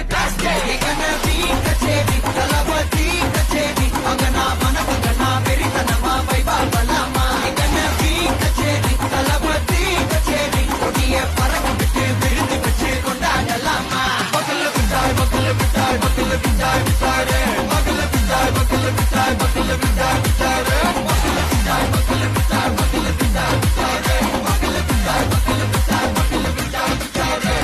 தளபதி கச்சேரி தளபதி கச்சேரி அங்கனா மனகங்கனா வெறித்தனமா வைபா பலாமா கச்சேரி தளபதி கச்சேரி கொடிய பறக்க விட்டு விழுந்து வச்சு கொண்டாடலாமா பக்கல விட்டாய் பக்கல விட்டாய் பக்கல விட்டாய் விட்டாரே பக்கல விட்டாய் பக்கல விட்டாய் பக்கல விட்டாய் விட்டாரே பக்கல விட்டாய் பக்கல விட்டாய் பக்கல விட்டாய் விட்டாரே பக்கல விட்டாய் பக்கல விட்டாய் பக்கல விட்டாய் விட்டாரே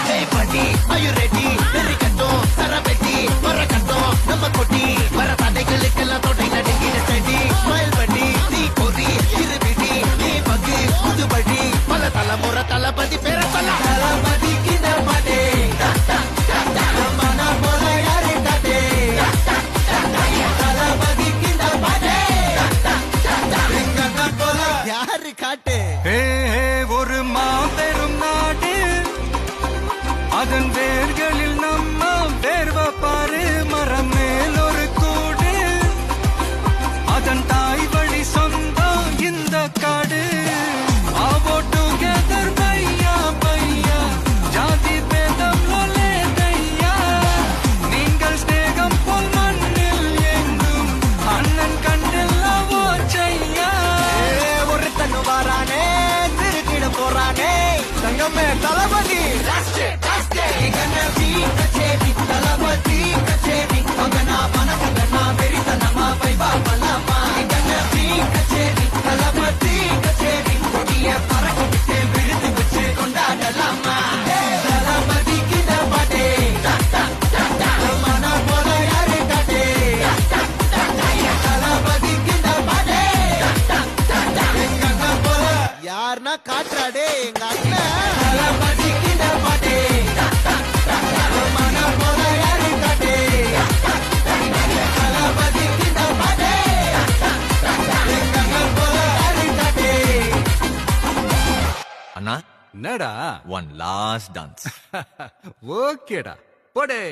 Are you ready? Very கட்டும் சரபெட்டி வர கட்டும் நம்ம கொட்டி வர தடைகளுக்கெல்லாம் தொட்டை நடுங்கிற செடி ஸ்மைல் பண்ணி தீ பொறி இருபிடி நீ பகு புதுபடி பல தலைமுறை தளபதி பேர சொல்ல தளபதி கிட்ட மாட்டே மன போல யாரு காட்டே தளபதி கிட்ட மாட்டே போல யாரு காட்டே ஒரு மாபெரும் நாடு அதன் வேர்களில் நம்ம வேர்வ பாரு மரம் மேல் ஒரு கூடு அதன் தாய் வழி சொந்தம் இந்த காடு ஆவோ டுகெதர் பையா பையா ஜாதி பேதம் லோலே தையா நீங்கள் ஸ்நேகம் போல் மண்ணில் எங்கும் அண்ணன் கண்டெல்லாவோ செய்யா ஒருத்தனு வாரானே திருக்கிட போறானே தங்கமே தளபதி தளபதி கச்சேரி அங்கனா மனகங்கனா வெறித்தனமா வைபா பலாமா கச்சேரி தளபதி கச்சேரி கொடிய பறக்க விட்டு விழுந்து வச்சு கொண்டாடலாமா தளபதி கிட்ட பாட்டே மன போல யாரு காட்டே தளபதி கிட்ட பாட்டே எங்க போல யாருன்னா காட்டுறாடே எங்க அண்ணன் தளபதி கிட்ட பாட்டே அண்ணா என்னடா ஒன் லாஸ்ட் டான்ஸ் ஓகேடா போடே